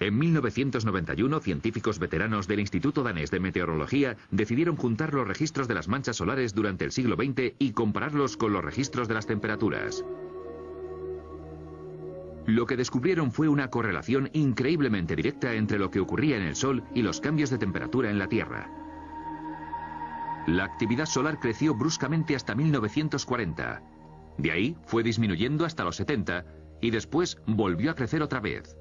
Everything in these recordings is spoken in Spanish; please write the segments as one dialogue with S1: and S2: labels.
S1: En 1991, científicos veteranos del Instituto Danés de Meteorología decidieron juntar los registros de las manchas solares durante el siglo XX y compararlos con los registros de las temperaturas. Lo que descubrieron fue una correlación increíblemente directa entre lo que ocurría en el Sol y los cambios de temperatura en la Tierra. La actividad solar creció bruscamente hasta 1940. De ahí fue disminuyendo hasta los 70 y después volvió a crecer otra vez.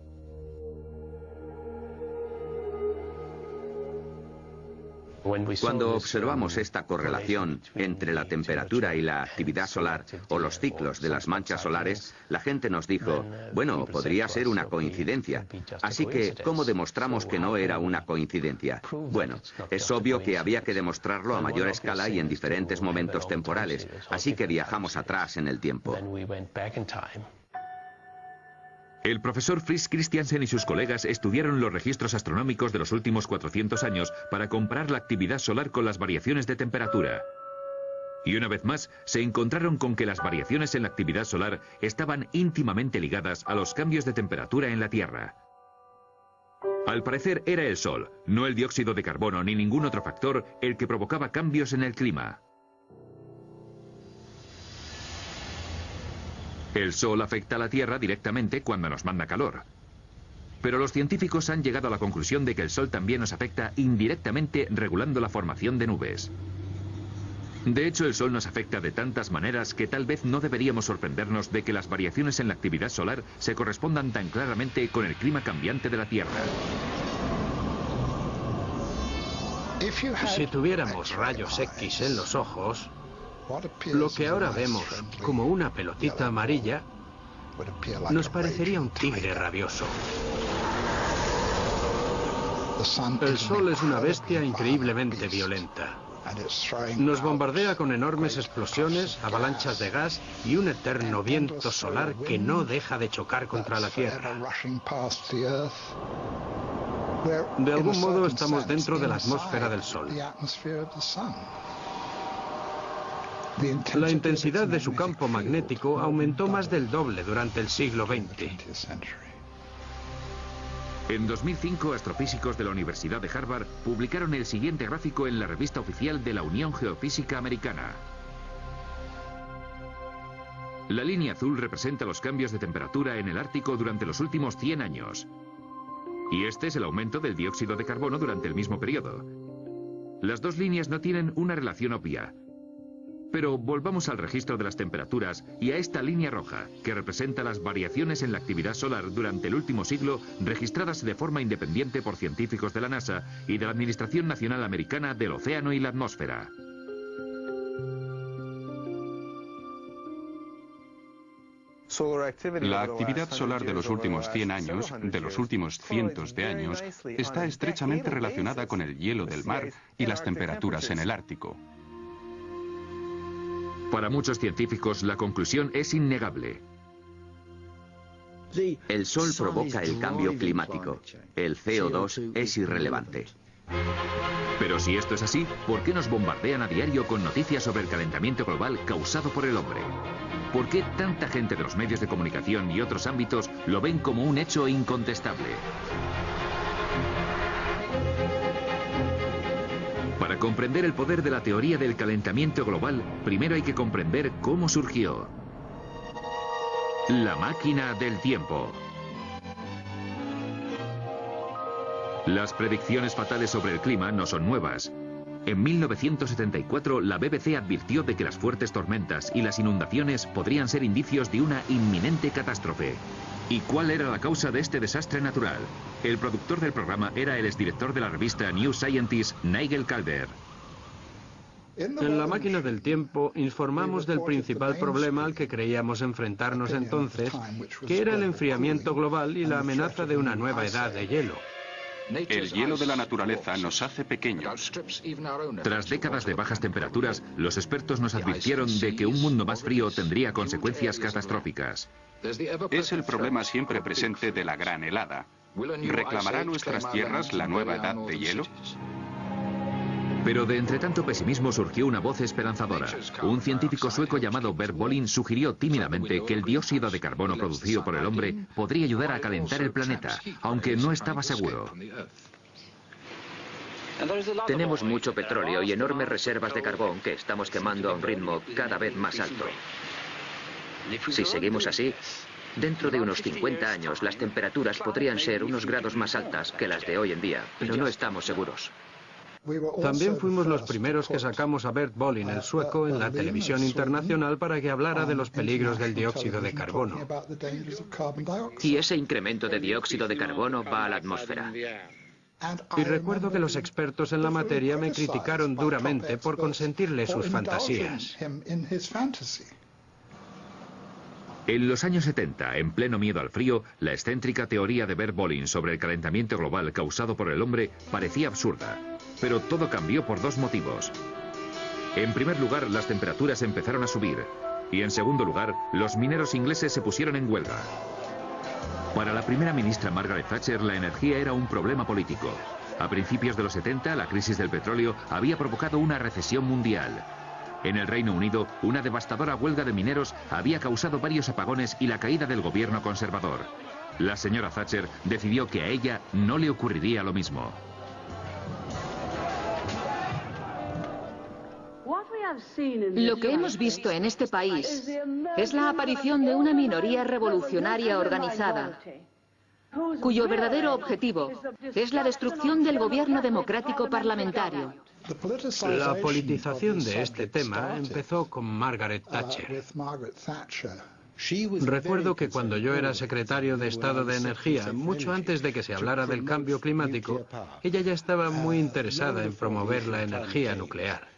S2: Cuando observamos esta correlación entre la temperatura y la actividad solar o los ciclos de las manchas solares, la gente nos dijo, bueno, podría ser una coincidencia. Así que, ¿cómo demostramos que no era una coincidencia? Bueno, es obvio que había que demostrarlo a mayor escala y en diferentes momentos temporales, así que viajamos atrás en el tiempo.
S1: El profesor Fritz Christiansen y sus colegas estudiaron los registros astronómicos de los últimos 400 años para comparar la actividad solar con las variaciones de temperatura. Y una vez más, se encontraron con que las variaciones en la actividad solar estaban íntimamente ligadas a los cambios de temperatura en la Tierra. Al parecer era el Sol, no el dióxido de carbono ni ningún otro factor el que provocaba cambios en el clima. El Sol afecta a la Tierra directamente cuando nos manda calor. Pero los científicos han llegado a la conclusión de que el Sol también nos afecta indirectamente regulando la formación de nubes. De hecho, el Sol nos afecta de tantas maneras que tal vez no deberíamos sorprendernos de que las variaciones en la actividad solar se correspondan tan claramente con el clima cambiante de la Tierra.
S3: Si tuviéramos rayos X en los ojos, lo que ahora vemos como una pelotita amarilla nos parecería un tigre rabioso. El Sol es una bestia increíblemente violenta. Nos bombardea con enormes explosiones, avalanchas de gas y un eterno viento solar que no deja de chocar contra la Tierra. De algún modo estamos dentro de la atmósfera del Sol. La intensidad de su campo magnético aumentó más del doble durante el siglo XX.
S1: En 2005, astrofísicos de la Universidad de Harvard publicaron el siguiente gráfico en la revista oficial de la Unión Geofísica Americana. La línea azul representa los cambios de temperatura en el Ártico durante los últimos 100 años. Y este es el aumento del dióxido de carbono durante el mismo periodo. Las dos líneas no tienen una relación obvia. Pero volvamos al registro de las temperaturas y a esta línea roja, que representa las variaciones en la actividad solar durante el último siglo, registradas de forma independiente por científicos de la NASA y de la Administración Nacional Americana del Océano y la Atmósfera.
S4: La actividad solar de los últimos 100 años, de los últimos cientos de años, está estrechamente relacionada con el hielo del mar y las temperaturas en el Ártico.
S1: Para muchos científicos, la conclusión es innegable.
S2: El Sol provoca el cambio climático. El CO2 es irrelevante.
S1: Pero si esto es así, ¿por qué nos bombardean a diario con noticias sobre el calentamiento global causado por el hombre? ¿Por qué tanta gente de los medios de comunicación y otros ámbitos lo ven como un hecho incontestable? Para comprender el poder de la teoría del calentamiento global, primero hay que comprender cómo surgió. La máquina del tiempo. Las predicciones fatales sobre el clima no son nuevas. En 1974, la BBC advirtió de que las fuertes tormentas y las inundaciones podrían ser indicios de una inminente catástrofe. ¿Y cuál era la causa de este desastre natural? El productor del programa era el exdirector de la revista New Scientist, Nigel Calder.
S3: En la máquina del tiempo informamos del principal problema al que creíamos enfrentarnos entonces, que era el enfriamiento global y la amenaza de una nueva edad de hielo.
S4: El hielo de la naturaleza nos hace pequeños.
S1: Tras décadas de bajas temperaturas, los expertos nos advirtieron de que un mundo más frío tendría consecuencias catastróficas.
S4: Es el problema siempre presente de la gran helada. ¿Reclamará nuestras tierras la nueva edad de hielo?
S1: Pero de entre tanto pesimismo surgió una voz esperanzadora. Un científico sueco llamado Bert Bolin sugirió tímidamente que el dióxido de carbono producido por el hombre podría ayudar a calentar el planeta, aunque no estaba seguro.
S5: Tenemos mucho petróleo y enormes reservas de carbón que estamos quemando a un ritmo cada vez más alto. Si seguimos así, dentro de unos 50 años las temperaturas podrían ser unos grados más altas que las de hoy en día, pero no estamos seguros.
S3: También fuimos los primeros que sacamos a Bert Bolin, el sueco, en la televisión internacional para que hablara de los peligros del dióxido de carbono.
S5: Y ese incremento de dióxido de carbono va a la atmósfera.
S3: Y recuerdo que los expertos en la materia me criticaron duramente por consentirle sus fantasías.
S1: En los años 70, en pleno miedo al frío, la excéntrica teoría de Bert Bolin sobre el calentamiento global causado por el hombre parecía absurda. Pero todo cambió por dos motivos. En primer lugar, las temperaturas empezaron a subir. Y en segundo lugar, los mineros ingleses se pusieron en huelga. Para la primera ministra Margaret Thatcher, la energía era un problema político. A principios de los 70, la crisis del petróleo había provocado una recesión mundial. En el Reino Unido, una devastadora huelga de mineros había causado varios apagones y la caída del gobierno conservador. La señora Thatcher decidió que a ella no le ocurriría lo mismo.
S6: Lo que hemos visto en este país es la aparición de una minoría revolucionaria organizada, cuyo verdadero objetivo es la destrucción del gobierno democrático parlamentario.
S3: La politización de este tema empezó con Margaret Thatcher. Recuerdo que cuando yo era secretario de Estado de Energía, mucho antes de que se hablara del cambio climático, ella ya estaba muy interesada en promover la energía nuclear.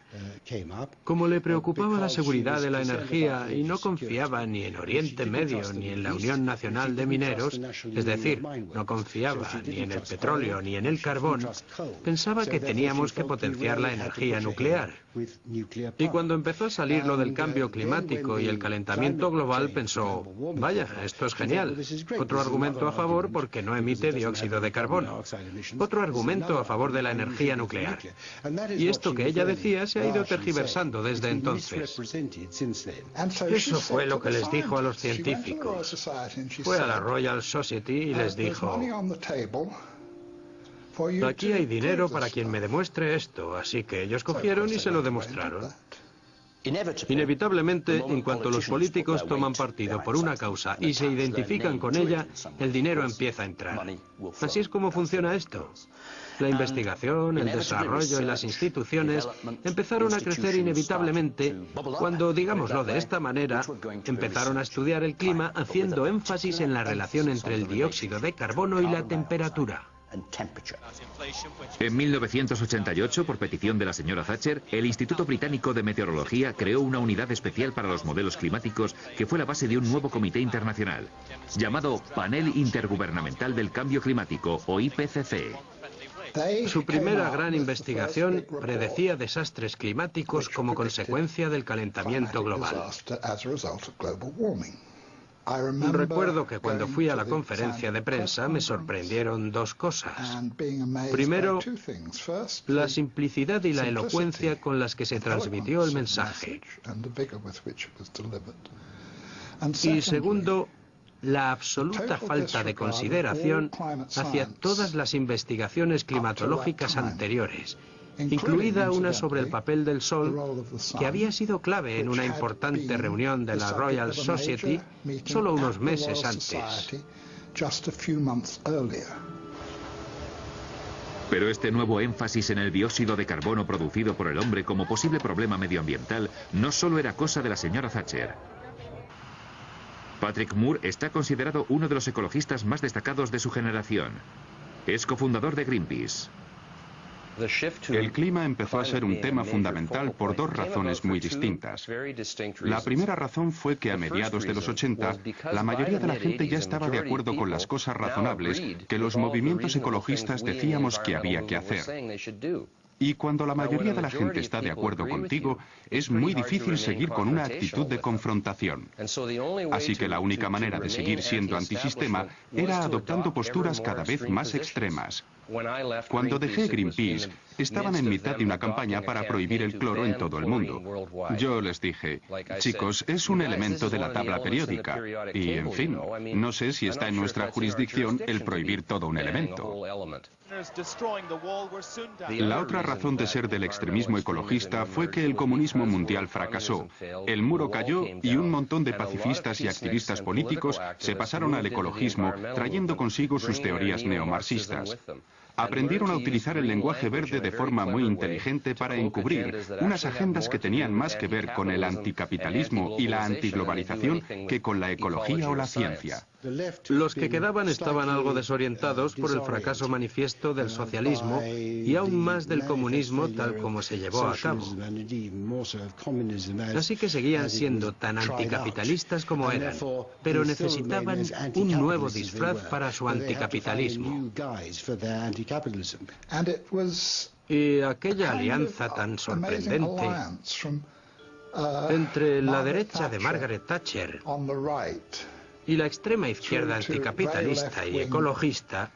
S3: Como le preocupaba la seguridad de la energía y no confiaba ni en Oriente Medio ni en la Unión Nacional de Mineros, es decir, no confiaba ni en el petróleo ni en el carbón, pensaba que teníamos que potenciar la energía nuclear. Y cuando empezó a salir lo del cambio climático y el calentamiento global, pensó, vaya, esto es genial. Otro argumento a favor porque no emite dióxido de carbono. Otro argumento a favor de la energía nuclear. Y esto que ella decía se ha ido tergiversando desde entonces. Eso fue lo que les dijo a los científicos. Fue a la Royal Society y les dijo, aquí hay dinero para quien me demuestre esto, así que ellos cogieron y se lo demostraron. Inevitablemente, en cuanto los políticos toman partido por una causa y se identifican con ella, el dinero empieza a entrar. Así es como funciona esto. La investigación, el desarrollo y las instituciones empezaron a crecer inevitablemente cuando, digámoslo de esta manera, empezaron a estudiar el clima haciendo énfasis en la relación entre el dióxido de carbono y la temperatura.
S1: En 1988, por petición de la señora Thatcher, el Instituto Británico de Meteorología creó una unidad especial para los modelos climáticos que fue la base de un nuevo comité internacional, llamado Panel Intergubernamental del Cambio Climático, o IPCC.
S3: Su primera gran investigación predecía desastres climáticos como consecuencia del calentamiento global. Recuerdo que cuando fui a la conferencia de prensa me sorprendieron dos cosas. Primero, la simplicidad y la elocuencia con las que se transmitió el mensaje. Y segundo, la absoluta falta de consideración hacia todas las investigaciones climatológicas anteriores, incluida una sobre el papel del Sol, que había sido clave en una importante reunión de la Royal Society solo unos meses antes.
S1: Pero este nuevo énfasis en el dióxido de carbono producido por el hombre como posible problema medioambiental no solo era cosa de la señora Thatcher. Patrick Moore está considerado uno de los ecologistas más destacados de su generación. Es cofundador de Greenpeace.
S4: El clima empezó a ser un tema fundamental por dos razones muy distintas. La primera razón fue que a mediados de los 80, la mayoría de la gente ya estaba de acuerdo con las cosas razonables que los movimientos ecologistas decíamos que había que hacer. Y cuando la mayoría de la gente está de acuerdo contigo, es muy difícil seguir con una actitud de confrontación. Así que la única manera de seguir siendo antisistema era adoptando posturas cada vez más extremas. Cuando dejé Greenpeace, estaban en mitad de una campaña para prohibir el cloro en todo el mundo. Yo les dije, chicos, es un elemento de la tabla periódica. Y, en fin, no sé si está en nuestra jurisdicción el prohibir todo un elemento. La otra razón de ser del extremismo ecologista fue que el comunismo mundial fracasó. El muro cayó y un montón de pacifistas y activistas políticos se pasaron al ecologismo, trayendo consigo sus teorías neomarxistas. Aprendieron a utilizar el lenguaje verde de forma muy inteligente para encubrir unas agendas que tenían más que ver con el anticapitalismo y la antiglobalización que con la ecología o la ciencia.
S3: Los que quedaban estaban algo desorientados por el fracaso manifiesto del socialismo y aún más del comunismo tal como se llevó a cabo. Así que seguían siendo tan anticapitalistas como eran, pero necesitaban un nuevo disfraz para su anticapitalismo. Y aquella alianza tan sorprendente entre la derecha de Margaret Thatcher y la extrema izquierda anticapitalista y ecologista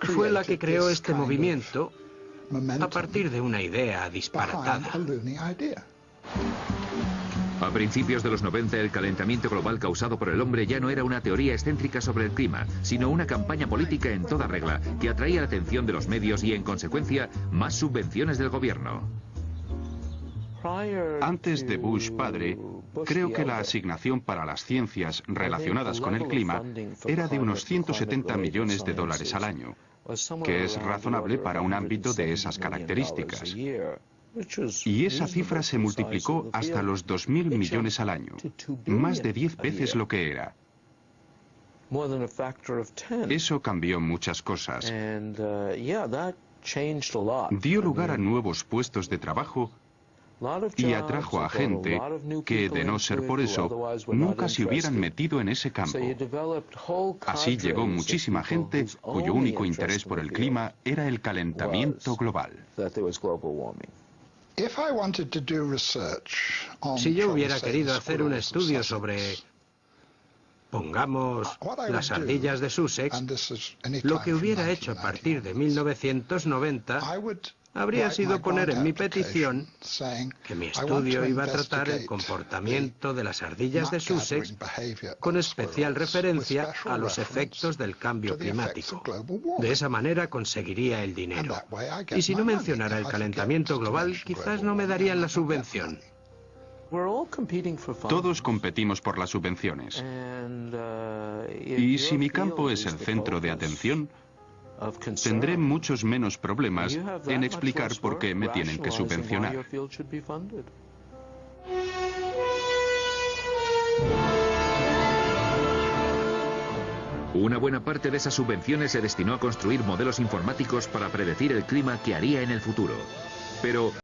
S3: fue la que creó este movimiento a partir de una idea disparatada.
S1: A principios de los 90, el calentamiento global causado por el hombre ya no era una teoría excéntrica sobre el clima, sino una campaña política en toda regla que atraía la atención de los medios y, en consecuencia, más subvenciones del gobierno.
S4: Antes de Bush padre, creo que la asignación para las ciencias relacionadas con el clima era de unos 170 millones de dólares al año, que es razonable para un ámbito de esas características. Y esa cifra se multiplicó hasta los 2.000 millones al año, más de 10 veces lo que era. Eso cambió muchas cosas. Dio lugar a nuevos puestos de trabajo y atrajo a gente que, de no ser por eso, nunca se hubieran metido en ese campo. Así llegó muchísima gente cuyo único interés por el clima era el calentamiento global.
S3: Si yo hubiera querido hacer un estudio sobre, pongamos, las ardillas de Sussex, lo que hubiera hecho a partir de 1990 habría sido poner en mi petición que mi estudio iba a tratar el comportamiento de las ardillas de Sussex con especial referencia a los efectos del cambio climático. De esa manera conseguiría el dinero. Y si no mencionara el calentamiento global, quizás no me darían la subvención.
S4: Todos competimos por las subvenciones. Y si mi campo es el centro de atención, tendré muchos menos problemas en explicar por qué me tienen que subvencionar.
S1: Una buena parte de esas subvenciones se destinó a construir modelos informáticos para predecir el clima que haría en el futuro. Pero